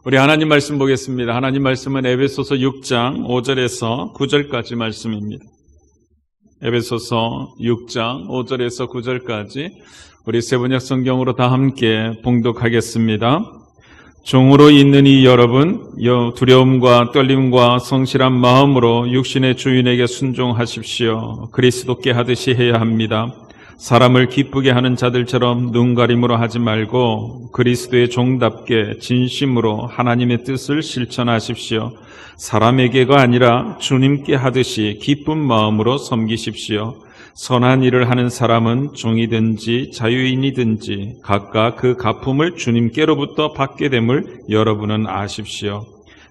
우리 하나님 말씀 보겠습니다. 하나님 말씀은 에베소서 6장 5절에서 9절까지 말씀입니다. 에베소서 6장 5절에서 9절까지 우리 세번역 성경으로 다 함께 봉독하겠습니다. 종으로 있는 이 여러분, 두려움과 떨림과 성실한 마음으로 육신의 주인에게 순종하십시오. 그리스도께 하듯이 해야 합니다. 사람을 기쁘게 하는 자들처럼 눈가림으로 하지 말고 그리스도의 종답게 진심으로 하나님의 뜻을 실천하십시오. 사람에게가 아니라 주님께 하듯이 기쁜 마음으로 섬기십시오. 선한 일을 하는 사람은 종이든지 자유인이든지 각각 그 갚음을 주님께로부터 받게 됨을 여러분은 아십시오.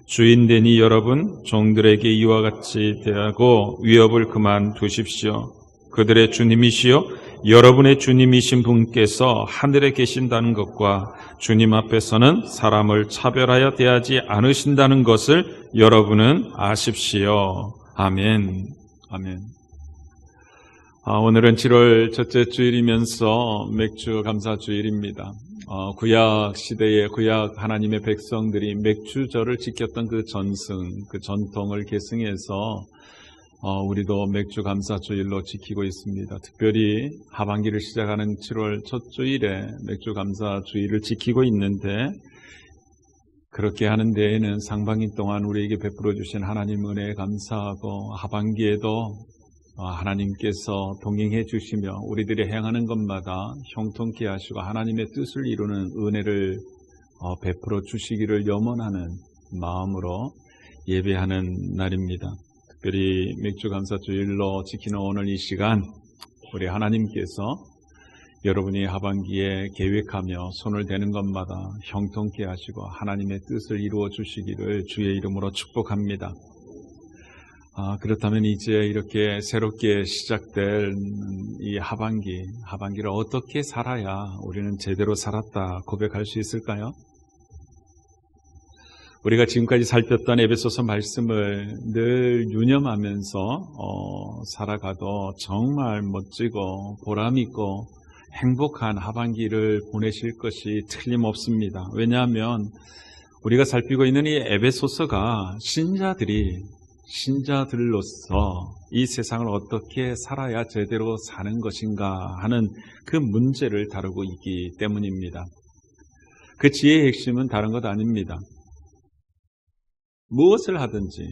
주인되니 여러분 종들에게 이와 같이 대하고 위협을 그만두십시오. 그들의 주님이시요 여러분의 주님이신 분께서 하늘에 계신다는 것과 주님 앞에서는 사람을 차별하여 대하지 않으신다는 것을 여러분은 아십시오. 아멘. 아멘. 오늘은 7월 첫째 주일이면서 맥주 감사 주일입니다. 구약 시대의 구약 하나님의 백성들이 맥주절을 지켰던 그 전승, 그 전통을 계승해서 우리도 맥주 감사 주일로 지키고 있습니다. 특별히 하반기를 시작하는 7월 첫 주일에 맥주 감사 주일을 지키고 있는데, 그렇게 하는 데에는 상반기 동안 우리에게 베풀어 주신 하나님 은혜에 감사하고 하반기에도 하나님께서 동행해 주시며 우리들이 행하는 것마다 형통케 하시고 하나님의 뜻을 이루는 은혜를 베풀어 주시기를 염원하는 마음으로 예배하는 날입니다. 특별히 맥주 감사 주일로 지키는 오늘 이 시간, 우리 하나님께서 여러분이 하반기에 계획하며 손을 대는 것마다 형통케 하시고 하나님의 뜻을 이루어 주시기를 주의 이름으로 축복합니다. 그렇다면 이제 이렇게 새롭게 시작될 이 하반기를 어떻게 살아야 우리는 제대로 살았다 고백할 수 있을까요? 우리가 지금까지 살폈던 에베소서 말씀을 늘 유념하면서 살아가도 정말 멋지고 보람있고 행복한 하반기를 보내실 것이 틀림없습니다. 왜냐하면 우리가 살피고 있는 이 에베소서가 신자들로서 이 세상을 어떻게 살아야 제대로 사는 것인가 하는 그 문제를 다루고 있기 때문입니다. 그 지혜의 핵심은 다른 것 아닙니다. 무엇을 하든지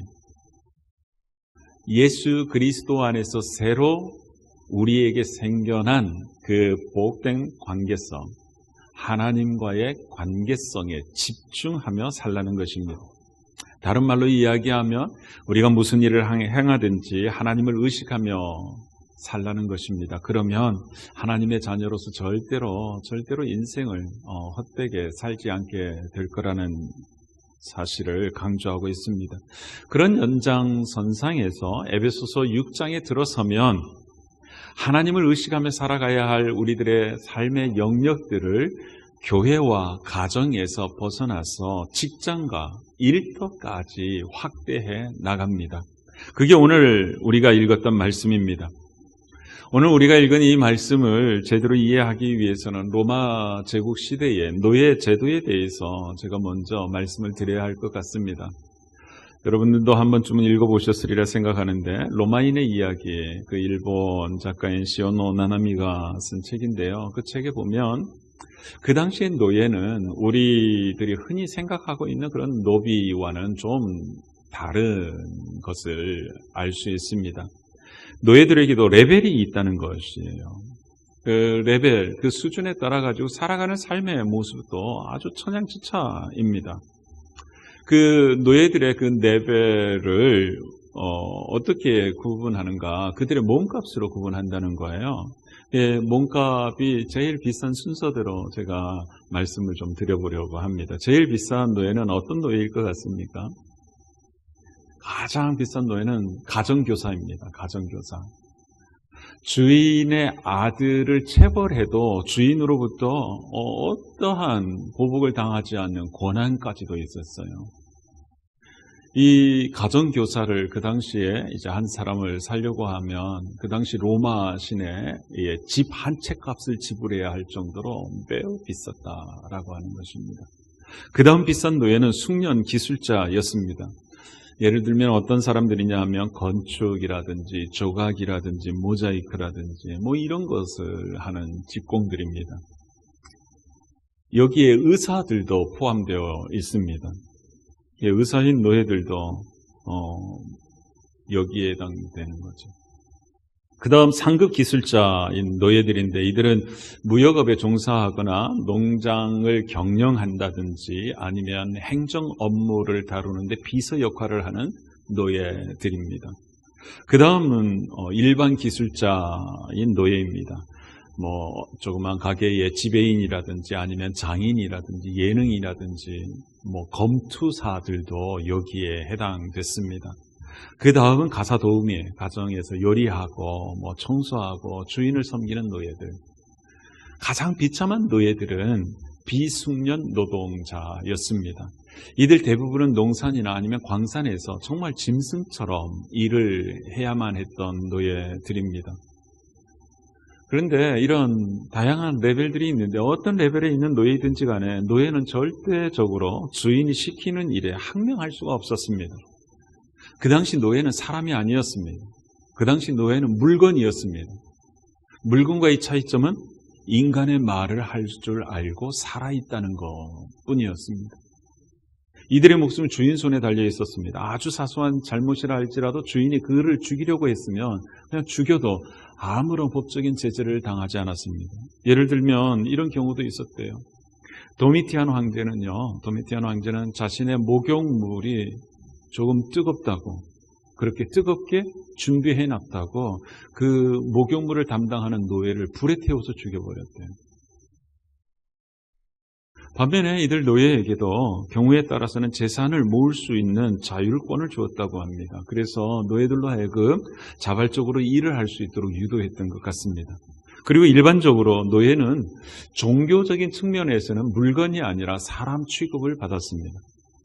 예수 그리스도 안에서 새로 우리에게 생겨난 그 복된 관계성, 하나님과의 관계성에 집중하며 살라는 것입니다. 다른 말로 이야기하면 우리가 무슨 일을 행하든지 하나님을 의식하며 살라는 것입니다. 그러면 하나님의 자녀로서 절대로 인생을 헛되게 살지 않게 될 거라는 사실을 강조하고 있습니다. 그런 연장선상에서 에베소서 6장에 들어서면 하나님을 의식하며 살아가야 할 우리들의 삶의 영역들을 교회와 가정에서 벗어나서 직장과 일터까지 확대해 나갑니다. 그게 오늘 우리가 읽었던 말씀입니다. 오늘 우리가 읽은 이 말씀을 제대로 이해하기 위해서는 로마 제국 시대의 노예 제도에 대해서 제가 먼저 말씀을 드려야 할 것 같습니다. 여러분들도 한 번쯤은 읽어보셨으리라 생각하는데, 로마인의 이야기, 그 일본 작가인 시오노 나나미가 쓴 책인데요. 그 책에 보면 그 당시의 노예는 우리들이 흔히 생각하고 있는 그런 노비와는 좀 다른 것을 알 수 있습니다. 노예들에게도 레벨이 있다는 것이에요. 그 레벨, 그 수준에 따라 가지고 살아가는 삶의 모습도 아주 천양지차입니다. 그 노예들의 그 레벨을 어떻게 구분하는가? 그들의 몸값으로 구분한다는 거예요. 몸값이 제일 비싼 순서대로 제가 말씀을 좀 드려보려고 합니다. 제일 비싼 노예는 어떤 노예일 것 같습니까? 가장 비싼 노예는 가정교사입니다. 가정교사. 주인의 아들을 체벌해도 주인으로부터 어떠한 보복을 당하지 않는 권한까지도 있었어요. 이 가정교사를 그 당시에 이제 한 사람을 살려고 하면 그 당시 로마 시내에 집 한 채 값을 지불해야 할 정도로 매우 비쌌다라고 하는 것입니다. 그 다음 비싼 노예는 숙련 기술자였습니다. 예를 들면 어떤 사람들이냐 하면 건축이라든지 조각이라든지 모자이크라든지 뭐 이런 것을 하는 직공들입니다. 여기에 의사들도 포함되어 있습니다. 의사인 노예들도 여기에 해당되는 거죠. 그 다음 상급 기술자인 노예들인데 이들은 무역업에 종사하거나 농장을 경영한다든지 아니면 행정 업무를 다루는데 비서 역할을 하는 노예들입니다. 그 다음은 일반 기술자인 노예입니다. 뭐 조그만 가게의 지배인이라든지 아니면 장인이라든지 예능이라든지 뭐 검투사들도 여기에 해당됐습니다. 그 다음은 가사 도우미, 가정에서 요리하고 뭐 청소하고 주인을 섬기는 노예들. 가장 비참한 노예들은 비숙련 노동자였습니다. 이들 대부분은 농산이나 아니면 광산에서 정말 짐승처럼 일을 해야만 했던 노예들입니다. 그런데 이런 다양한 레벨들이 있는데 어떤 레벨에 있는 노예이든지 간에 노예는 절대적으로 주인이 시키는 일에 항명할 수가 없었습니다. 그 당시 노예는 사람이 아니었습니다. 그 당시 노예는 물건이었습니다. 물건과의 차이점은 인간의 말을 할 줄 알고 살아있다는 것뿐이었습니다. 이들의 목숨은 주인 손에 달려 있었습니다. 아주 사소한 잘못이라 할지라도 주인이 그를 죽이려고 했으면 그냥 죽여도 아무런 법적인 제재를 당하지 않았습니다. 예를 들면 이런 경우도 있었대요. 도미티안 황제는 자신의 목욕물이 조금 뜨겁다고, 그렇게 뜨겁게 준비해 놨다고 그 목욕물을 담당하는 노예를 불에 태워서 죽여버렸대요. 반면에 이들 노예에게도 경우에 따라서는 재산을 모을 수 있는 자율권을 주었다고 합니다. 그래서 노예들로 하여금 자발적으로 일을 할 수 있도록 유도했던 것 같습니다. 그리고 일반적으로 노예는 종교적인 측면에서는 물건이 아니라 사람 취급을 받았습니다.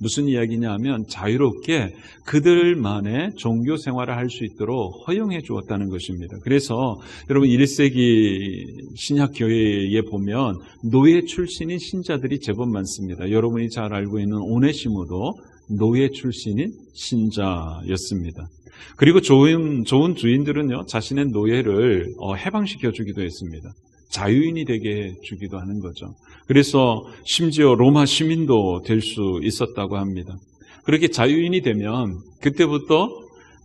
무슨 이야기냐 하면 자유롭게 그들만의 종교 생활을 할 수 있도록 허용해 주었다는 것입니다. 그래서 여러분 1세기 신약교회에 보면 노예 출신인 신자들이 제법 많습니다. 여러분이 잘 알고 있는 오네시모도 노예 출신인 신자였습니다. 그리고 좋은 주인들은요, 자신의 노예를 해방시켜 주기도 했습니다. 자유인이 되게 해주기도 하는 거죠. 그래서 심지어 로마 시민도 될 수 있었다고 합니다. 그렇게 자유인이 되면 그때부터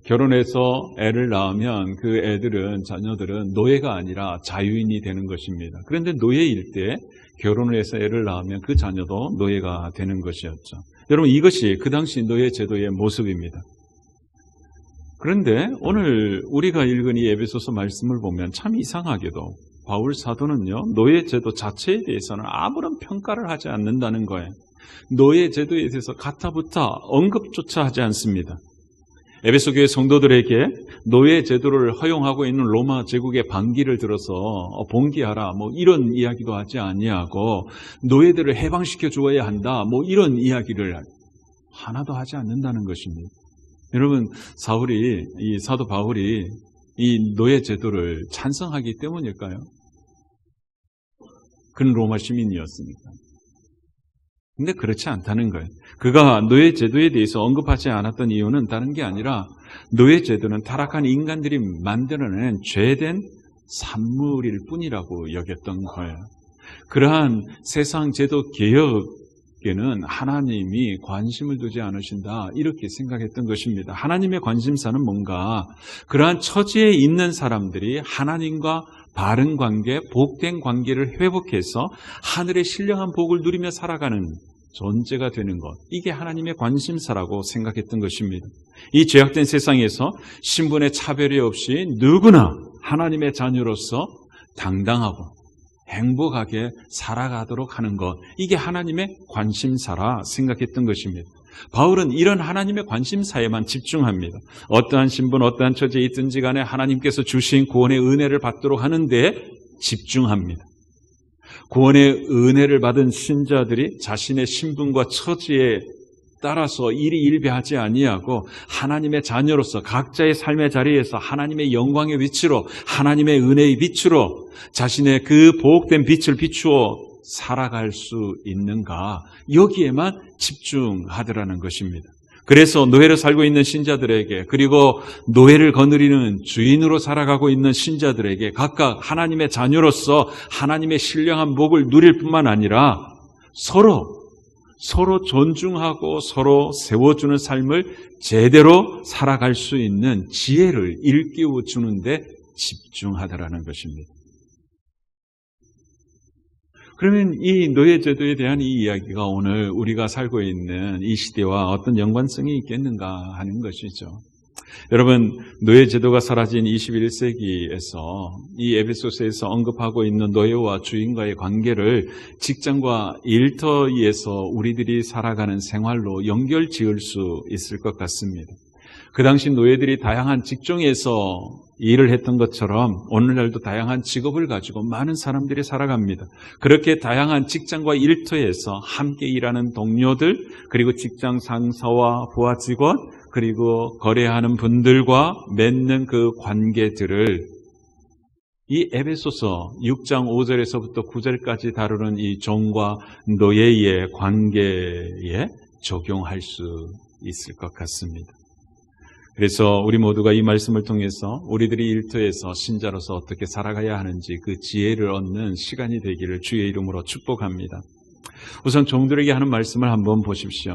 결혼해서 애를 낳으면 그 자녀들은 노예가 아니라 자유인이 되는 것입니다. 그런데 노예일 때 결혼을 해서 애를 낳으면 그 자녀도 노예가 되는 것이었죠. 여러분, 이것이 그 당시 노예 제도의 모습입니다. 그런데 오늘 우리가 읽은 이 에베소서 말씀을 보면 참 이상하게도 바울 사도는요, 노예 제도 자체에 대해서는 아무런 평가를 하지 않는다는 거예요. 노예 제도에 대해서 가타부타 언급조차 하지 않습니다. 에베소 교회 성도들에게 노예 제도를 허용하고 있는 로마 제국의 반기를 들어서 봉기하라 뭐 이런 이야기도 하지 아니하고 노예들을 해방시켜 주어야 한다 뭐 이런 이야기를 하나도 하지 않는다는 것입니다. 여러분, 사도 바울이 이 노예 제도를 찬성하기 때문일까요? 그는 로마 시민이었으니까. 근데 그렇지 않다는 거예요. 그가 노예 제도에 대해서 언급하지 않았던 이유는 다른 게 아니라 노예 제도는 타락한 인간들이 만들어낸 죄된 산물일 뿐이라고 여겼던 거예요. 그러한 세상 제도 개혁에는 하나님이 관심을 두지 않으신다 이렇게 생각했던 것입니다. 하나님의 관심사는 뭔가 그러한 처지에 있는 사람들이 하나님과 바른 관계, 복된 관계를 회복해서 하늘의 신령한 복을 누리며 살아가는 존재가 되는 것, 이게 하나님의 관심사라고 생각했던 것입니다. 이 죄악된 세상에서 신분의 차별이 없이 누구나 하나님의 자녀로서 당당하고 행복하게 살아가도록 하는 것, 이게 하나님의 관심사라 생각했던 것입니다. 바울은 이런 하나님의 관심사에만 집중합니다. 어떠한 신분, 어떠한 처지에 있든지 간에 하나님께서 주신 구원의 은혜를 받도록 하는 데 집중합니다. 구원의 은혜를 받은 신자들이 자신의 신분과 처지에 따라서 일희일비하지 아니하고 하나님의 자녀로서 각자의 삶의 자리에서 하나님의 영광의 빛으로, 하나님의 은혜의 빛으로 자신의 그 보복된 빛을 비추어 살아갈 수 있는가? 여기에만 집중하더라는 것입니다. 그래서 노예로 살고 있는 신자들에게, 그리고 노예를 거느리는 주인으로 살아가고 있는 신자들에게 각각 하나님의 자녀로서 하나님의 신령한 복을 누릴 뿐만 아니라 서로 존중하고 서로 세워주는 삶을 제대로 살아갈 수 있는 지혜를 일깨워 주는데 집중하더라는 것입니다. 그러면 이 노예제도에 대한 이 이야기가 오늘 우리가 살고 있는 이 시대와 어떤 연관성이 있겠는가 하는 것이죠. 여러분, 노예제도가 사라진 21세기에서 이 에베소서에서 언급하고 있는 노예와 주인과의 관계를 직장과 일터에서 우리들이 살아가는 생활로 연결 지을 수 있을 것 같습니다. 그 당시 노예들이 다양한 직종에서 일을 했던 것처럼 오늘날도 다양한 직업을 가지고 많은 사람들이 살아갑니다. 그렇게 다양한 직장과 일터에서 함께 일하는 동료들, 그리고 직장 상사와 부하 직원, 그리고 거래하는 분들과 맺는 그 관계들을 이 에베소서 6장 5절에서부터 9절까지 다루는 이 종과 노예의 관계에 적용할 수 있을 것 같습니다. 그래서 우리 모두가 이 말씀을 통해서 우리들이 일터에서 신자로서 어떻게 살아가야 하는지 그 지혜를 얻는 시간이 되기를 주의 이름으로 축복합니다. 우선 종들에게 하는 말씀을 한번 보십시오.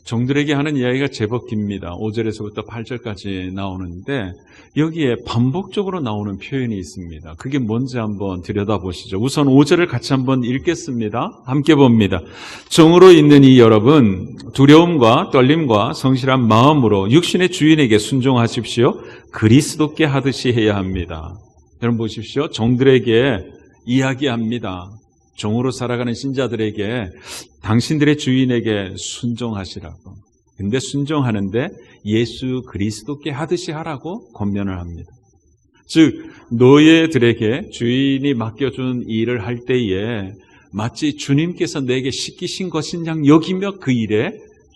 종들에게 하는 이야기가 제법 깁니다. 5절에서부터 8절까지 나오는데 여기에 반복적으로 나오는 표현이 있습니다. 그게 뭔지 한번 들여다보시죠. 우선 5절을 같이 한번 읽겠습니다. 함께 봅니다. 종으로 있는 이 여러분, 두려움과 떨림과 성실한 마음으로 육신의 주인에게 순종하십시오. 그리스도께 하듯이 해야 합니다. 여러분 보십시오. 종들에게 이야기합니다. 종으로 살아가는 신자들에게 당신들의 주인에게 순종하시라고. 근데 순종하는데 예수 그리스도께 하듯이 하라고 권면을 합니다. 즉 노예들에게 주인이 맡겨준 일을 할 때에 마치 주님께서 내게 시키신 것인 양 여기며 그 일에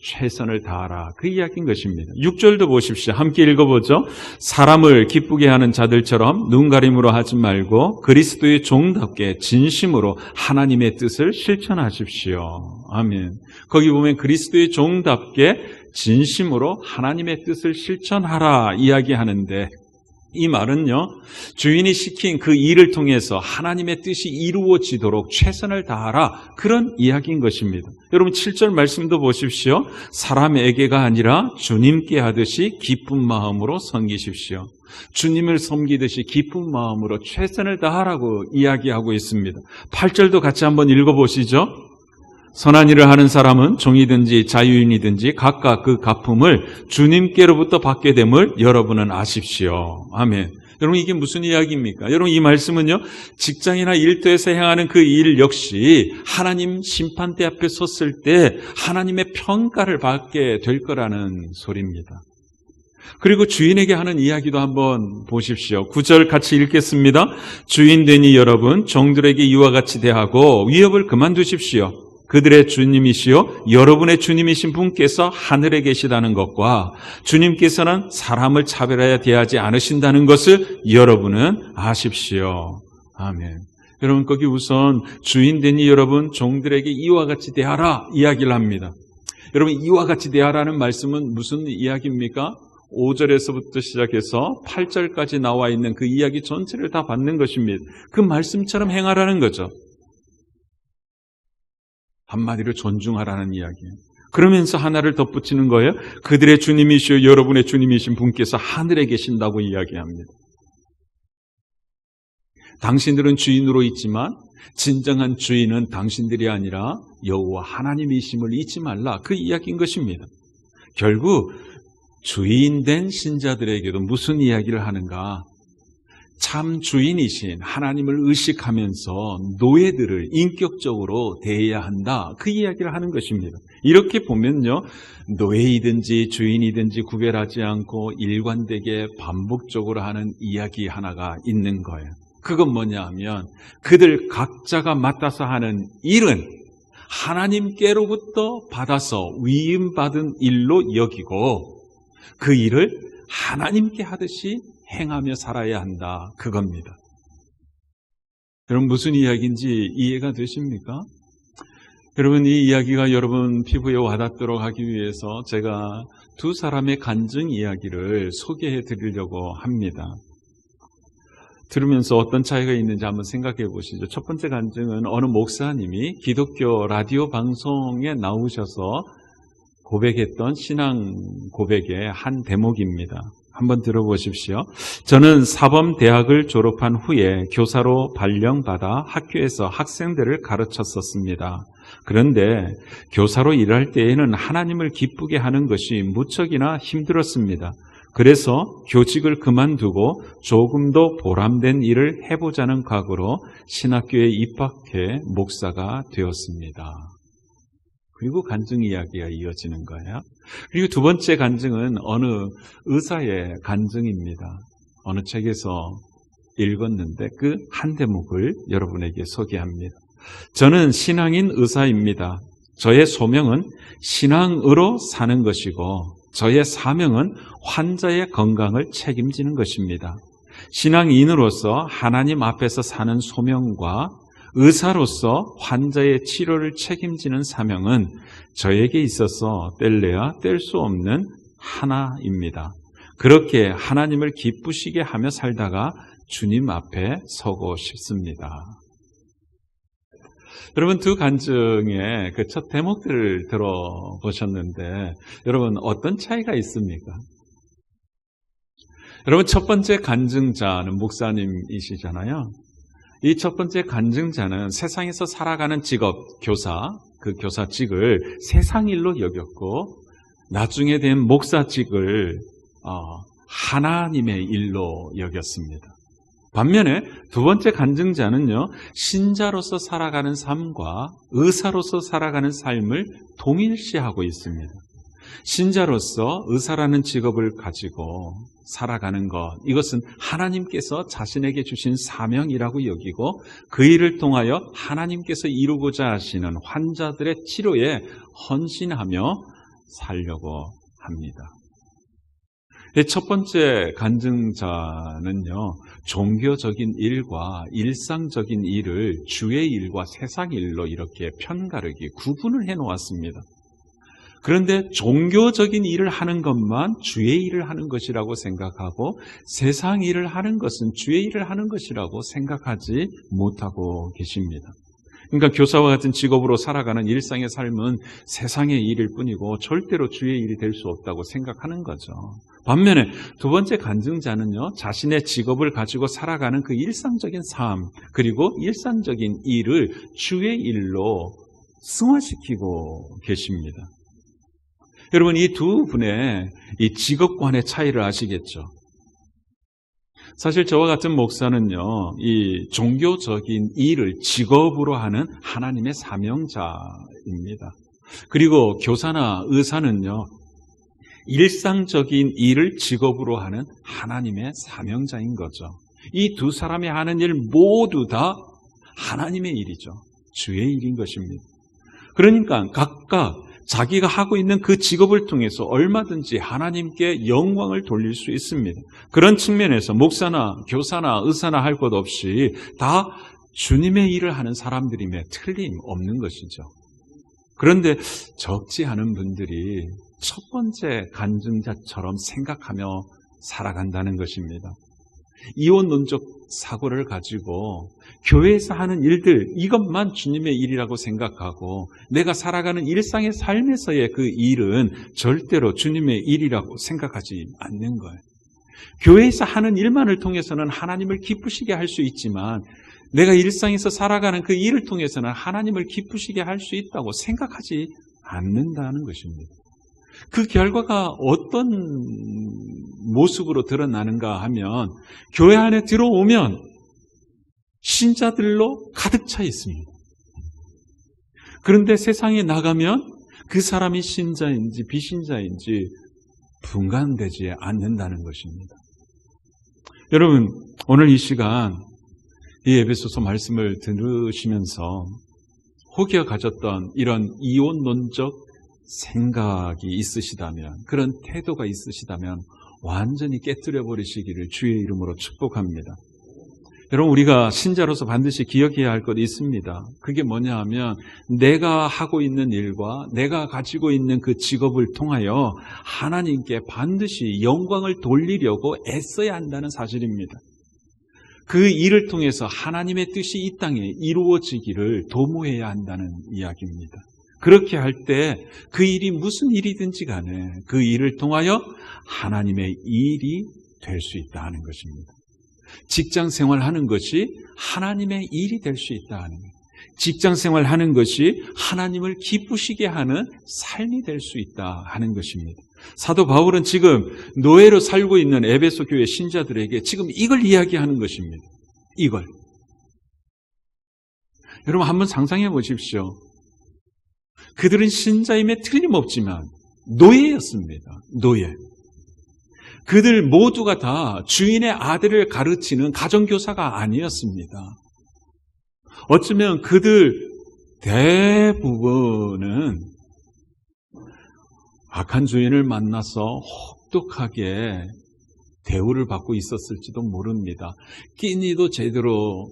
최선을 다하라. 그 이야기인 것입니다. 6절도 보십시오. 함께 읽어보죠. 사람을 기쁘게 하는 자들처럼 눈가림으로 하지 말고 그리스도의 종답게 진심으로 하나님의 뜻을 실천하십시오. 아멘. 거기 보면 그리스도의 종답게 진심으로 하나님의 뜻을 실천하라 이야기하는데 이 말은요, 주인이 시킨 그 일을 통해서 하나님의 뜻이 이루어지도록 최선을 다하라, 그런 이야기인 것입니다. 여러분 7절 말씀도 보십시오. 사람에게가 아니라 주님께 하듯이 기쁜 마음으로 섬기십시오. 주님을 섬기듯이 기쁜 마음으로 최선을 다하라고 이야기하고 있습니다. 8절도 같이 한번 읽어보시죠. 선한 일을 하는 사람은 종이든지 자유인이든지 각각 그 갚음을 주님께로부터 받게 됨을 여러분은 아십시오. 아멘. 여러분 이게 무슨 이야기입니까? 여러분 이 말씀은요, 직장이나 일터에서 행하는 그 일 역시 하나님 심판대 앞에 섰을 때 하나님의 평가를 받게 될 거라는 소리입니다. 그리고 주인에게 하는 이야기도 한번 보십시오. 9절 같이 읽겠습니다. 주인 되니 여러분 종들에게 이와 같이 대하고 위협을 그만두십시오. 그들의 주님이시요 여러분의 주님이신 분께서 하늘에 계시다는 것과 주님께서는 사람을 차별하여 대하지 않으신다는 것을 여러분은 아십시오. 아멘. 여러분 거기 우선 주인 되니 여러분 종들에게 이와 같이 대하라 이야기를 합니다. 여러분 이와 같이 대하라는 말씀은 무슨 이야기입니까? 5절에서부터 시작해서 8절까지 나와 있는 그 이야기 전체를 다 받는 것입니다. 그 말씀처럼 행하라는 거죠. 한마디로 존중하라는 이야기예요. 그러면서 하나를 덧붙이는 거예요. 그들의 주님이시오 여러분의 주님이신 분께서 하늘에 계신다고 이야기합니다. 당신들은 주인으로 있지만 진정한 주인은 당신들이 아니라 여호와 하나님이심을 잊지 말라. 그 이야기인 것입니다. 결국 주인된 신자들에게도 무슨 이야기를 하는가? 참 주인이신 하나님을 의식하면서 노예들을 인격적으로 대해야 한다. 그 이야기를 하는 것입니다. 이렇게 보면요, 노예이든지 주인이든지 구별하지 않고 일관되게 반복적으로 하는 이야기 하나가 있는 거예요. 그건 뭐냐 하면 그들 각자가 맡아서 하는 일은 하나님께로부터 받아서 위임받은 일로 여기고 그 일을 하나님께 하듯이 행하며 살아야 한다. 그겁니다. 여러분 무슨 이야기인지 이해가 되십니까? 여러분 이 이야기가 여러분 피부에 와닿도록 하기 위해서 제가 두 사람의 간증 이야기를 소개해 드리려고 합니다. 들으면서 어떤 차이가 있는지 한번 생각해 보시죠. 첫 번째 간증은 어느 목사님이 기독교 라디오 방송에 나오셔서 고백했던 신앙 고백의 한 대목입니다. 한번 들어보십시오. 저는 사범대학을 졸업한 후에 교사로 발령받아 학교에서 학생들을 가르쳤었습니다. 그런데 교사로 일할 때에는 하나님을 기쁘게 하는 것이 무척이나 힘들었습니다. 그래서 교직을 그만두고 조금 더 보람된 일을 해보자는 각오로 신학교에 입학해 목사가 되었습니다. 그리고 간증 이야기가 이어지는 거예요. 그리고 두 번째 간증은 어느 의사의 간증입니다. 어느 책에서 읽었는데 그 한 대목을 여러분에게 소개합니다. 저는 신앙인 의사입니다. 저의 소명은 신앙으로 사는 것이고 저의 사명은 환자의 건강을 책임지는 것입니다. 신앙인으로서 하나님 앞에서 사는 소명과 의사로서 환자의 치료를 책임지는 사명은 저에게 있어서 뗄래야 뗄 수 없는 하나입니다. 그렇게 하나님을 기쁘시게 하며 살다가 주님 앞에 서고 싶습니다. 여러분 두 간증의 그 첫 대목들을 들어보셨는데 여러분 어떤 차이가 있습니까? 여러분 첫 번째 간증자는 목사님이시잖아요. 이 첫 번째 간증자는 세상에서 살아가는 직업, 교사, 그 교사직을 세상일로 여겼고 나중에 된 목사직을 하나님의 일로 여겼습니다. 반면에 두 번째 간증자는요, 신자로서 살아가는 삶과 의사로서 살아가는 삶을 동일시하고 있습니다. 신자로서 의사라는 직업을 가지고 살아가는 것, 이것은 하나님께서 자신에게 주신 사명이라고 여기고 그 일을 통하여 하나님께서 이루고자 하시는 환자들의 치료에 헌신하며 살려고 합니다. 첫 번째 간증자는요, 종교적인 일과 일상적인 일을 주의 일과 세상 일로 이렇게 편가르기, 구분을 해 놓았습니다. 그런데 종교적인 일을 하는 것만 주의 일을 하는 것이라고 생각하고 세상 일을 하는 것은 주의 일을 하는 것이라고 생각하지 못하고 계십니다. 그러니까 교사와 같은 직업으로 살아가는 일상의 삶은 세상의 일일 뿐이고 절대로 주의 일이 될 수 없다고 생각하는 거죠. 반면에 두 번째 간증자는요, 자신의 직업을 가지고 살아가는 그 일상적인 삶, 그리고 일상적인 일을 주의 일로 승화시키고 계십니다. 여러분, 이 두 분의 이 직업관의 차이를 아시겠죠? 사실 저와 같은 목사는요, 이 종교적인 일을 직업으로 하는 하나님의 사명자입니다. 그리고 교사나 의사는요, 일상적인 일을 직업으로 하는 하나님의 사명자인 거죠. 이 두 사람이 하는 일 모두 다 하나님의 일이죠. 주의 일인 것입니다. 그러니까 각각 자기가 하고 있는 그 직업을 통해서 얼마든지 하나님께 영광을 돌릴 수 있습니다. 그런 측면에서 목사나 교사나 의사나 할 것 없이 다 주님의 일을 하는 사람들임에 틀림없는 것이죠. 그런데 적지 않은 분들이 첫 번째 간증자처럼 생각하며 살아간다는 것입니다. 이원론적 사고를 가지고 교회에서 하는 일들, 이것만 주님의 일이라고 생각하고 내가 살아가는 일상의 삶에서의 그 일은 절대로 주님의 일이라고 생각하지 않는 거예요. 교회에서 하는 일만을 통해서는 하나님을 기쁘시게 할 수 있지만 내가 일상에서 살아가는 그 일을 통해서는 하나님을 기쁘시게 할 수 있다고 생각하지 않는다는 것입니다. 그 결과가 어떤 모습으로 드러나는가 하면 교회 안에 들어오면 신자들로 가득 차 있습니다. 그런데 세상에 나가면 그 사람이 신자인지 비신자인지 분간되지 않는다는 것입니다. 여러분, 오늘 이 시간 이 에베소서 말씀을 들으시면서 혹여 가졌던 이런 이원론적 생각이 있으시다면, 그런 태도가 있으시다면 완전히 깨뜨려 버리시기를 주의 이름으로 축복합니다. 여러분, 우리가 신자로서 반드시 기억해야 할 것이 있습니다. 그게 뭐냐 하면 내가 하고 있는 일과 내가 가지고 있는 그 직업을 통하여 하나님께 반드시 영광을 돌리려고 애써야 한다는 사실입니다. 그 일을 통해서 하나님의 뜻이 이 땅에 이루어지기를 도모해야 한다는 이야기입니다. 그렇게 할 때 그 일이 무슨 일이든지 간에 그 일을 통하여 하나님의 일이 될 수 있다 하는 것입니다. 직장 생활하는 것이 하나님의 일이 될 수 있다 하는 거예요. 직장 생활하는 것이 하나님을 기쁘시게 하는 삶이 될 수 있다 하는 것입니다. 사도 바울은 지금 노예로 살고 있는 에베소 교회 신자들에게 지금 이걸 이야기하는 것입니다. 이걸. 여러분 한번 상상해 보십시오. 그들은 신자임에 틀림없지만 노예였습니다. 노예. 그들 모두가 다 주인의 아들을 가르치는 가정교사가 아니었습니다. 어쩌면 그들 대부분은 악한 주인을 만나서 혹독하게 대우를 받고 있었을지도 모릅니다. 끼니도 제대로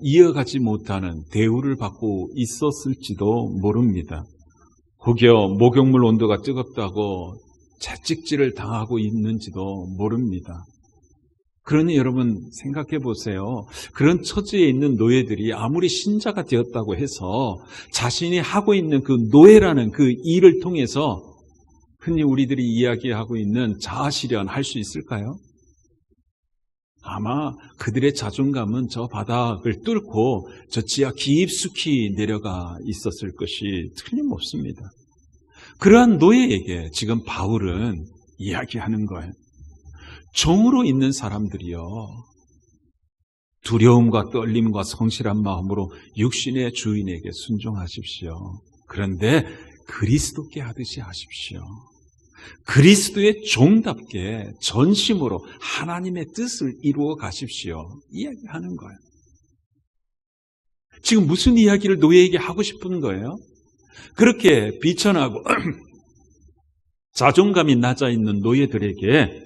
이어가지 못하는 대우를 받고 있었을지도 모릅니다. 혹여 목욕물 온도가 뜨겁다고 채찍질을 당하고 있는지도 모릅니다. 그러니 여러분 생각해 보세요. 그런 처지에 있는 노예들이 아무리 신자가 되었다고 해서 자신이 하고 있는 그 노예라는 그 일을 통해서 흔히 우리들이 이야기하고 있는 자아실현 할 수 있을까요? 아마 그들의 자존감은 저 바닥을 뚫고 저 지하 깊숙이 내려가 있었을 것이 틀림없습니다. 그러한 노예에게 지금 바울은 이야기하는 거예요. 종으로 있는 사람들이요, 두려움과 떨림과 성실한 마음으로 육신의 주인에게 순종하십시오. 그런데 그리스도께 하듯이 하십시오. 그리스도의 종답게 전심으로 하나님의 뜻을 이루어 가십시오. 이야기하는 거예요. 지금 무슨 이야기를 노예에게 하고 싶은 거예요? 그렇게 비천하고 자존감이 낮아 있는 노예들에게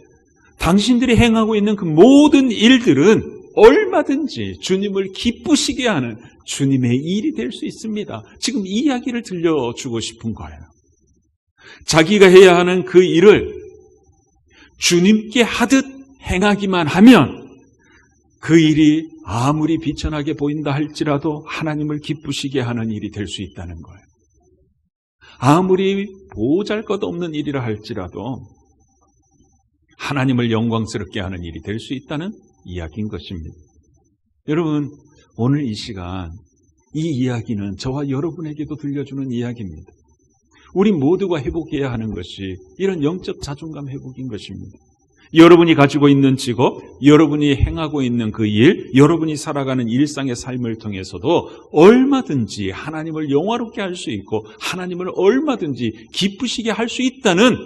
당신들이 행하고 있는 그 모든 일들은 얼마든지 주님을 기쁘시게 하는 주님의 일이 될 수 있습니다. 지금 이 이야기를 들려주고 싶은 거예요. 자기가 해야 하는 그 일을 주님께 하듯 행하기만 하면 그 일이 아무리 비천하게 보인다 할지라도 하나님을 기쁘시게 하는 일이 될 수 있다는 거예요. 아무리 보잘것없는 일이라 할지라도 하나님을 영광스럽게 하는 일이 될 수 있다는 이야기인 것입니다. 여러분, 오늘 이 시간 이 이야기는 저와 여러분에게도 들려주는 이야기입니다. 우리 모두가 회복해야 하는 것이 이런 영적 자존감 회복인 것입니다. 여러분이 가지고 있는 직업, 여러분이 행하고 있는 그 일, 여러분이 살아가는 일상의 삶을 통해서도 얼마든지 하나님을 영화롭게 할 수 있고 하나님을 얼마든지 기쁘시게 할 수 있다는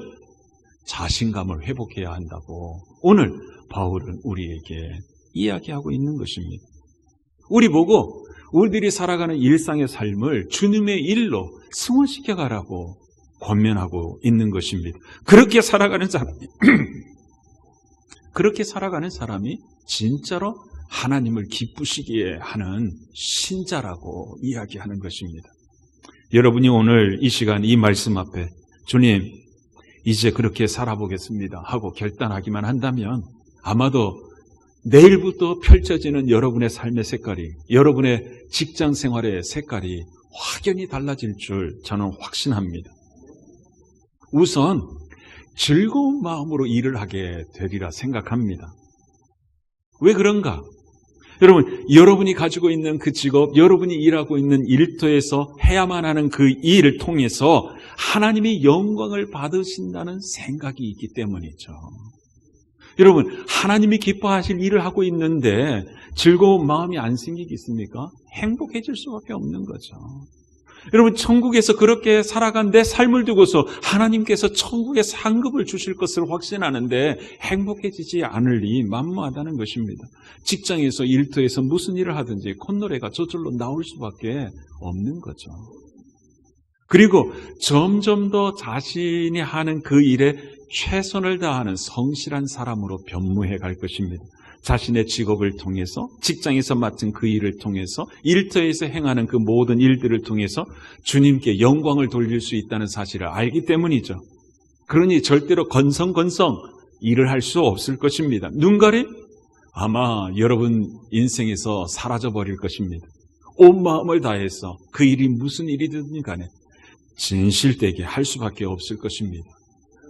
자신감을 회복해야 한다고 오늘 바울은 우리에게 이야기하고 있는 것입니다. 우리 보고 우리들이 살아가는 일상의 삶을 주님의 일로 승화시켜 가라고 권면하고 있는 것입니다. 그렇게 살아가는 사람이 진짜로 하나님을 기쁘시게 하는 신자라고 이야기하는 것입니다. 여러분이 오늘 이 시간 이 말씀 앞에 주님, 이제 그렇게 살아보겠습니다 하고 결단하기만 한다면 아마도 내일부터 펼쳐지는 여러분의 삶의 색깔이, 여러분의 직장 생활의 색깔이 확연히 달라질 줄 저는 확신합니다. 우선 즐거운 마음으로 일을 하게 되리라 생각합니다. 왜 그런가? 여러분, 여러분이 가지고 있는 그 직업, 여러분이 일하고 있는 일터에서 해야만 하는 그 일을 통해서 하나님이 영광을 받으신다는 생각이 있기 때문이죠. 여러분, 하나님이 기뻐하실 일을 하고 있는데 즐거운 마음이 안 생기겠습니까? 행복해질 수밖에 없는 거죠. 여러분, 천국에서 그렇게 살아간 내 삶을 두고서 하나님께서 천국의 상급을 주실 것을 확신하는데 행복해지지 않으리 만무하다는 것입니다. 직장에서 일터에서 무슨 일을 하든지 콧노래가 저절로 나올 수밖에 없는 거죠. 그리고 점점 더 자신이 하는 그 일에 최선을 다하는 성실한 사람으로 변모해 갈 것입니다. 자신의 직업을 통해서, 직장에서 맡은 그 일을 통해서, 일터에서 행하는 그 모든 일들을 통해서 주님께 영광을 돌릴 수 있다는 사실을 알기 때문이죠. 그러니 절대로 건성건성 일을 할 수 없을 것입니다. 눈가림? 아마 여러분 인생에서 사라져버릴 것입니다. 온 마음을 다해서 그 일이 무슨 일이든 간에 진실되게 할 수밖에 없을 것입니다.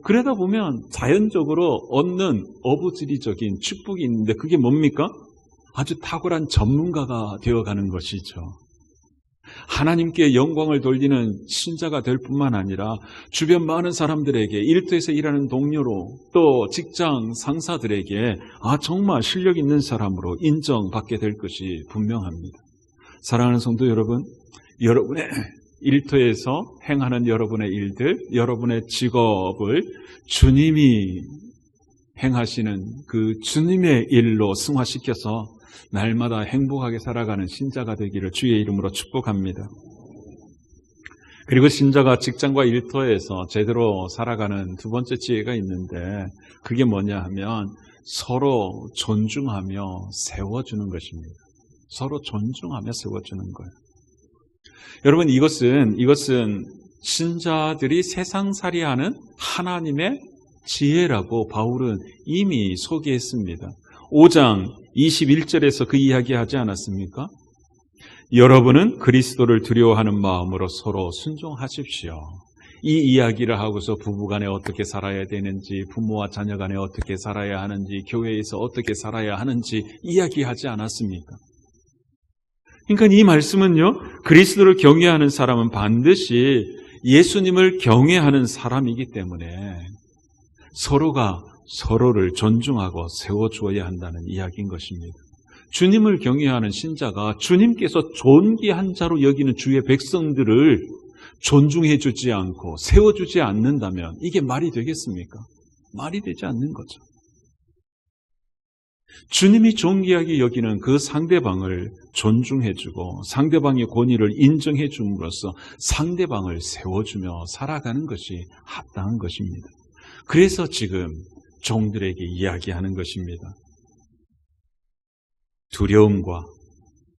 그러다 보면 자연적으로 얻는 어부지리적인 축복이 있는데 그게 뭡니까? 아주 탁월한 전문가가 되어가는 것이죠. 하나님께 영광을 돌리는 신자가 될 뿐만 아니라 주변 많은 사람들에게, 일터에서 일하는 동료로, 또 직장 상사들에게 정말 실력 있는 사람으로 인정받게 될 것이 분명합니다. 사랑하는 성도 여러분, 여러분의 일터에서 행하는 여러분의 일들, 여러분의 직업을 주님이 행하시는 그 주님의 일로 승화시켜서 날마다 행복하게 살아가는 신자가 되기를 주의 이름으로 축복합니다. 그리고 신자가 직장과 일터에서 제대로 살아가는 두 번째 지혜가 있는데 그게 뭐냐 하면 서로 존중하며 세워주는 것입니다. 서로 존중하며 세워주는 거예요. 여러분, 이것은 신자들이 세상살이하는 하나님의 지혜라고 바울은 이미 소개했습니다. 5장 21절에서 그 이야기 하지 않았습니까? 여러분은 그리스도를 두려워하는 마음으로 서로 순종하십시오. 이 이야기를 하고서 부부간에 어떻게 살아야 되는지, 부모와 자녀간에 어떻게 살아야 하는지, 교회에서 어떻게 살아야 하는지 이야기하지 않았습니까? 그러니까 이 말씀은요, 그리스도를 경외하는 사람은 반드시 예수님을 경외하는 사람이기 때문에 서로가 서로를 존중하고 세워주어야 한다는 이야기인 것입니다. 주님을 경외하는 신자가 주님께서 존귀한 자로 여기는 주의 백성들을 존중해 주지 않고 세워주지 않는다면 이게 말이 되겠습니까? 말이 되지 않는 거죠. 주님이 존귀하게 여기는 그 상대방을 존중해주고 상대방의 권위를 인정해 줌으로써 상대방을 세워주며 살아가는 것이 합당한 것입니다. 그래서 지금 종들에게 이야기하는 것입니다. 두려움과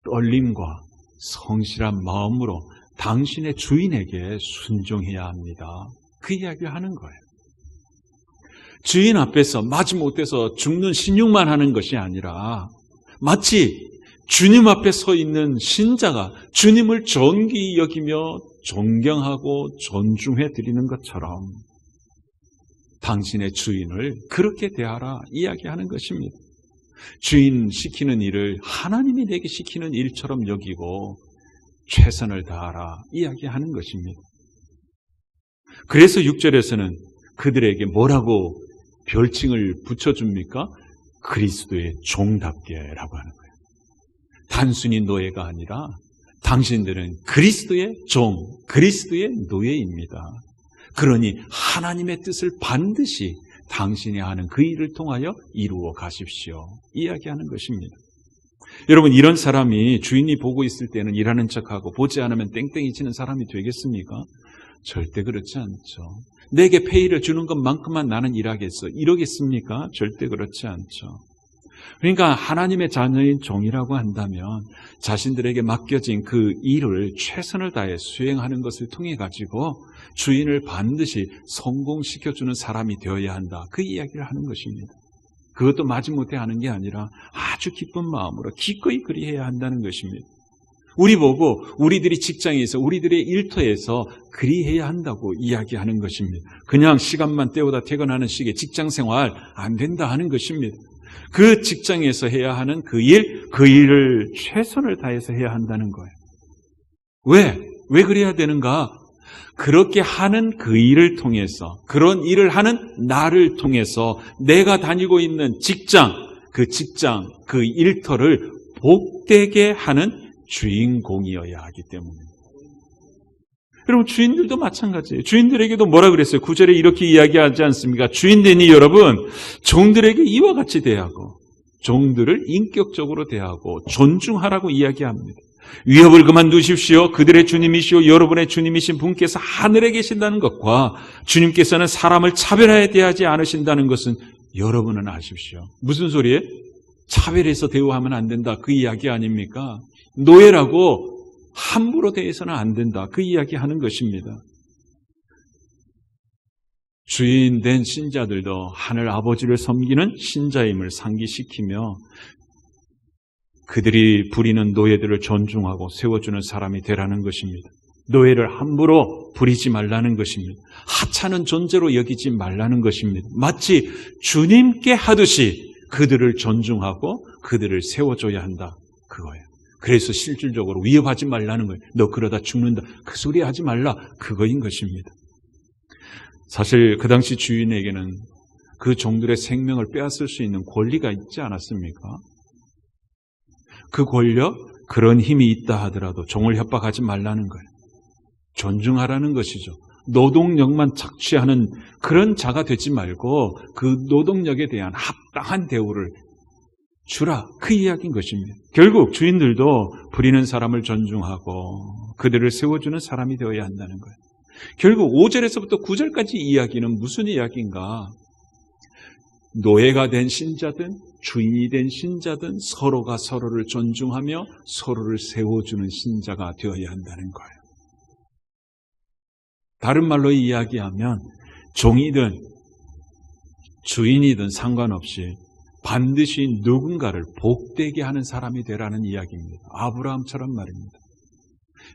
떨림과 성실한 마음으로 당신의 주인에게 순종해야 합니다. 그 이야기를 하는 거예요. 주인 앞에서 마지못해서 죽는 신용만 하는 것이 아니라 마치 주님 앞에 서 있는 신자가 주님을 존귀히 여기며 존경하고 존중해 드리는 것처럼 당신의 주인을 그렇게 대하라 이야기하는 것입니다. 주인 시키는 일을 하나님이 내게 시키는 일처럼 여기고 최선을 다하라 이야기하는 것입니다. 그래서 6절에서는 그들에게 뭐라고 별칭을 붙여줍니까? 그리스도의 종답게라고 하는 거예요. 단순히 노예가 아니라 당신들은 그리스도의 종, 그리스도의 노예입니다. 그러니 하나님의 뜻을 반드시 당신이 하는 그 일을 통하여 이루어 가십시오. 이야기하는 것입니다. 여러분, 이런 사람이 주인이 보고 있을 때는 일하는 척하고 보지 않으면 땡땡이 치는 사람이 되겠습니까? 절대 그렇지 않죠. 내게 페이를 주는 것만큼만 나는 일하겠어. 이러겠습니까? 절대 그렇지 않죠. 그러니까 하나님의 자녀인 종이라고 한다면 자신들에게 맡겨진 그 일을 최선을 다해 수행하는 것을 통해 가지고 주인을 반드시 성공시켜주는 사람이 되어야 한다. 그 이야기를 하는 것입니다. 그것도 마지못해 하는 게 아니라 아주 기쁜 마음으로 기꺼이 그리해야 한다는 것입니다. 우리 보고 우리들이 직장에서 우리들의 일터에서 그리해야 한다고 이야기하는 것입니다. 그냥 시간만 때우다 퇴근하는 식의 직장생활 안 된다 하는 것입니다. 그 직장에서 해야 하는 그 일을 최선을 다해서 해야 한다는 거예요. 왜 그래야 되는가? 그렇게 하는 그 일을 통해서, 그런 일을 하는 나를 통해서 내가 다니고 있는 직장, 그 일터를 복되게 하는 주인공이어야 하기 때문입니다. 여러분, 주인들도 마찬가지예요. 주인들에게도 뭐라 그랬어요? 9절에 이렇게 이야기하지 않습니까? 주인되니 여러분, 종들에게 이와 같이 대하고 종들을 인격적으로 대하고 존중하라고 이야기합니다. 위협을 그만두십시오. 그들의 주님이시오 여러분의 주님이신 분께서 하늘에 계신다는 것과 주님께서는 사람을 차별하여 대하지 않으신다는 것은 여러분은 아십시오. 무슨 소리예요? 차별해서 대우하면 안 된다. 그 이야기 아닙니까? 노예라고 함부로 대해서는 안 된다. 그 이야기 하는 것입니다. 주인 된 신자들도 하늘 아버지를 섬기는 신자임을 상기시키며 그들이 부리는 노예들을 존중하고 세워주는 사람이 되라는 것입니다. 노예를 함부로 부리지 말라는 것입니다. 하찮은 존재로 여기지 말라는 것입니다. 마치 주님께 하듯이 그들을 존중하고 그들을 세워줘야 한다. 그거예요. 그래서 실질적으로 위협하지 말라는 거예요. 너 그러다 죽는다. 그 소리 하지 말라. 그거인 것입니다. 사실 그 당시 주인에게는 그 종들의 생명을 빼앗을 수 있는 권리가 있지 않았습니까? 그 권력, 그런 힘이 있다 하더라도 종을 협박하지 말라는 거예요. 존중하라는 것이죠. 노동력만 착취하는 그런 자가 되지 말고 그 노동력에 대한 합당한 대우를 주라. 그 이야기인 것입니다. 결국 주인들도 부리는 사람을 존중하고 그들을 세워주는 사람이 되어야 한다는 거예요. 결국 5절에서부터 9절까지 이야기는 무슨 이야기인가? 노예가 된 신자든 주인이 된 신자든 서로가 서로를 존중하며 서로를 세워주는 신자가 되어야 한다는 거예요. 다른 말로 이야기하면 종이든 주인이든 상관없이 반드시 누군가를 복되게 하는 사람이 되라는 이야기입니다. 아브라함처럼 말입니다.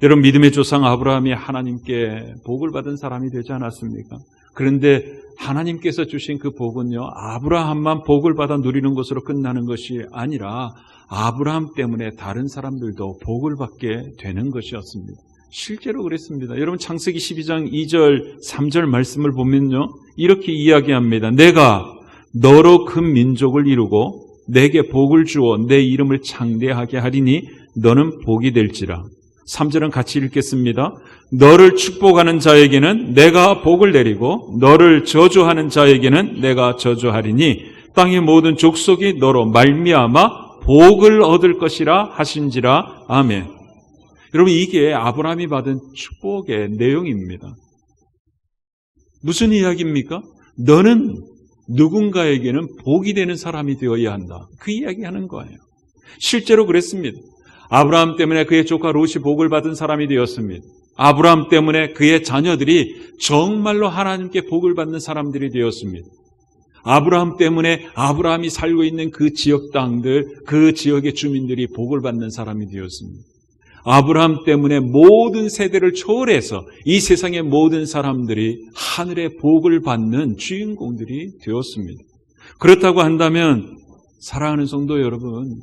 여러분, 믿음의 조상 아브라함이 하나님께 복을 받은 사람이 되지 않았습니까? 그런데 하나님께서 주신 그 복은요, 아브라함만 복을 받아 누리는 것으로 끝나는 것이 아니라 아브라함 때문에 다른 사람들도 복을 받게 되는 것이었습니다. 실제로 그랬습니다. 여러분, 창세기 12장 2절 3절 말씀을 보면요, 이렇게 이야기합니다. 내가 너로 큰 민족을 이루고 내게 복을 주어 내 이름을 창대하게 하리니 너는 복이 될지라. 3절은 같이 읽겠습니다. 너를 축복하는 자에게는 내가 복을 내리고 너를 저주하는 자에게는 내가 저주하리니 땅의 모든 족속이 너로 말미암아 복을 얻을 것이라 하신지라. 아멘. 여러분, 이게 아브라함이 받은 축복의 내용입니다. 무슨 이야기입니까? 너는 누군가에게는 복이 되는 사람이 되어야 한다. 그 이야기하는 거예요. 실제로 그랬습니다. 아브라함 때문에 그의 조카 롯이 복을 받은 사람이 되었습니다. 아브라함 때문에 그의 자녀들이 정말로 하나님께 복을 받는 사람들이 되었습니다. 아브라함 때문에 아브라함이 살고 있는 그 지역 땅들, 그 지역의 주민들이 복을 받는 사람이 되었습니다. 아브라함 때문에 모든 세대를 초월해서 이 세상의 모든 사람들이 하늘의 복을 받는 주인공들이 되었습니다. 그렇다고 한다면 사랑하는 성도 여러분,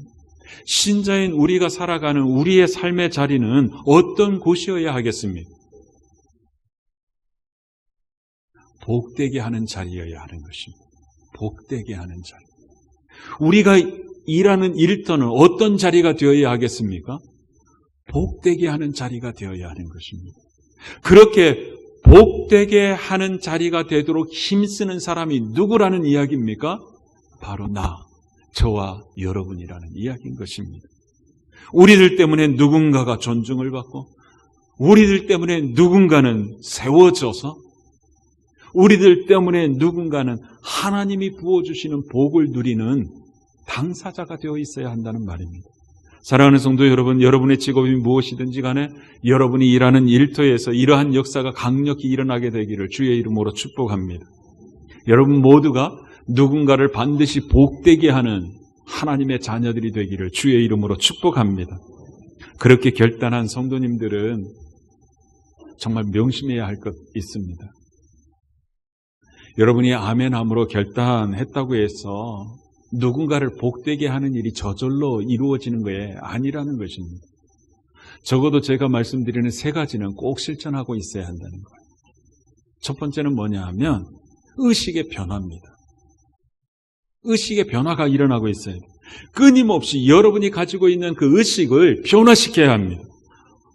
신자인 우리가 살아가는 우리의 삶의 자리는 어떤 곳이어야 하겠습니까? 복되게 하는 자리여야 하는 것입니다. 복되게 하는 자리. 우리가 일하는 일터는 어떤 자리가 되어야 하겠습니까? 복되게 하는 자리가 되어야 하는 것입니다. 그렇게 복되게 하는 자리가 되도록 힘쓰는 사람이 누구라는 이야기입니까? 바로 저와 여러분이라는 이야기인 것입니다. 우리들 때문에 누군가가 존중을 받고 우리들 때문에 누군가는 세워져서 우리들 때문에 누군가는 하나님이 부어주시는 복을 누리는 당사자가 되어 있어야 한다는 말입니다. 사랑하는 성도 여러분, 여러분의 직업이 무엇이든지 간에 여러분이 일하는 일터에서 이러한 역사가 강력히 일어나게 되기를 주의 이름으로 축복합니다. 여러분 모두가 누군가를 반드시 복되게 하는 하나님의 자녀들이 되기를 주의 이름으로 축복합니다. 그렇게 결단한 성도님들은 정말 명심해야 할 것 있습니다. 여러분이 아멘함으로 결단했다고 해서 누군가를 복되게 하는 일이 저절로 이루어지는 게 아니라는 것입니다. 적어도 제가 말씀드리는 3가지는 꼭 실천하고 있어야 한다는 거예요. 첫 번째는 뭐냐 하면 의식의 변화입니다. 의식의 변화가 일어나고 있어요. 끊임없이 여러분이 가지고 있는 그 의식을 변화시켜야 합니다.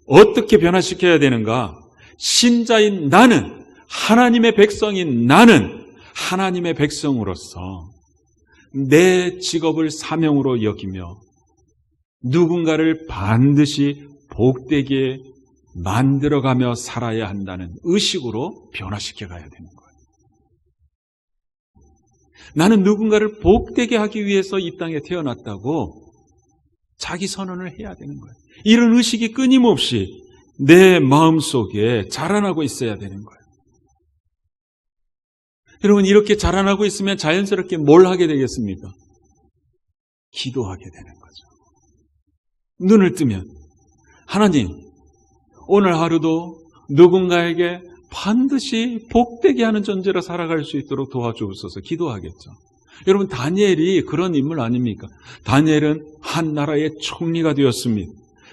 어떻게 변화시켜야 되는가? 신자인 나는, 하나님의 백성인 나는 하나님의 백성으로서 내 직업을 사명으로 여기며 누군가를 반드시 복되게 만들어가며 살아야 한다는 의식으로 변화시켜가야 되는 거예요. 나는 누군가를 복되게 하기 위해서 이 땅에 태어났다고 자기 선언을 해야 되는 거예요. 이런 의식이 끊임없이 내 마음속에 자라나고 있어야 되는 거예요. 여러분, 이렇게 자라나고 있으면 자연스럽게 뭘 하게 되겠습니까? 기도하게 되는 거죠. 눈을 뜨면 하나님, 오늘 하루도 누군가에게 반드시 복되게 하는 존재로 살아갈 수 있도록 도와주옵소서 기도하겠죠. 여러분, 다니엘이 그런 인물 아닙니까? 다니엘은 한 나라의 총리가 되었습니다.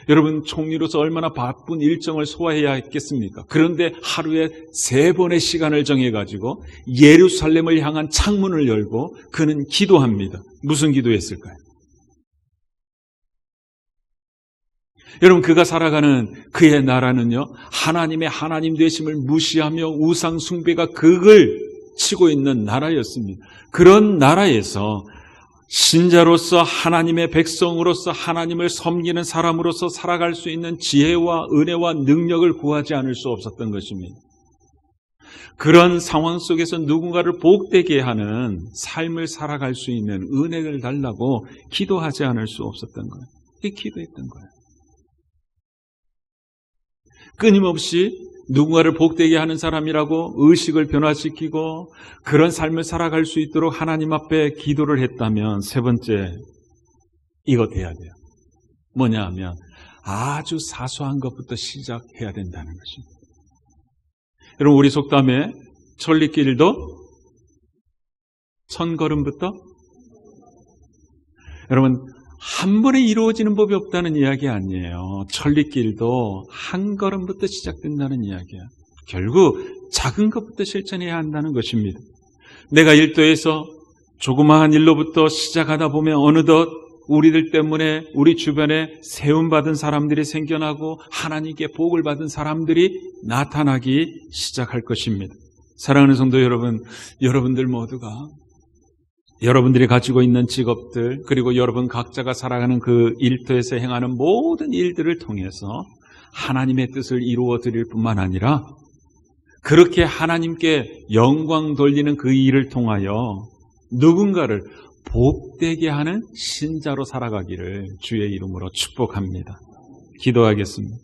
여러분, 총리로서 얼마나 바쁜 일정을 소화해야 했겠습니까? 그런데 하루에 3번의 시간을 정해가지고 예루살렘을 향한 창문을 열고 그는 기도합니다. 무슨 기도했을까요? 여러분, 그가 살아가는 그의 나라는요, 하나님의 하나님 되심을 무시하며 우상 숭배가 극을 치고 있는 나라였습니다. 그런 나라에서 신자로서 하나님의 백성으로서 하나님을 섬기는 사람으로서 살아갈 수 있는 지혜와 은혜와 능력을 구하지 않을 수 없었던 것입니다. 그런 상황 속에서 누군가를 복되게 하는 삶을 살아갈 수 있는 은혜를 달라고 기도하지 않을 수 없었던 거예요. 그게 기도했던 거예요. 끊임없이 누군가를 복되게 하는 사람이라고 의식을 변화시키고 그런 삶을 살아갈 수 있도록 하나님 앞에 기도를 했다면, 3번째, 이것 해야 돼요. 뭐냐 하면 아주 사소한 것부터 시작해야 된다는 것입니다. 여러분, 우리 속담에 천리길도 1000걸음부터, 여러분, 한 번에 이루어지는 법이 없다는 이야기 아니에요. 천리길도 한 걸음부터 시작된다는 이야기야. 결국 작은 것부터 실천해야 한다는 것입니다. 내가 일도에서 조그마한 일로부터 시작하다 보면 어느덧 우리들 때문에 우리 주변에 세움받은 사람들이 생겨나고 하나님께 복을 받은 사람들이 나타나기 시작할 것입니다. 사랑하는 성도 여러분, 여러분들 모두가 여러분들이 가지고 있는 직업들, 그리고 여러분 각자가 살아가는 그 일터에서 행하는 모든 일들을 통해서 하나님의 뜻을 이루어 드릴 뿐만 아니라 그렇게 하나님께 영광 돌리는 그 일을 통하여 누군가를 복되게 하는 신자로 살아가기를 주의 이름으로 축복합니다. 기도하겠습니다.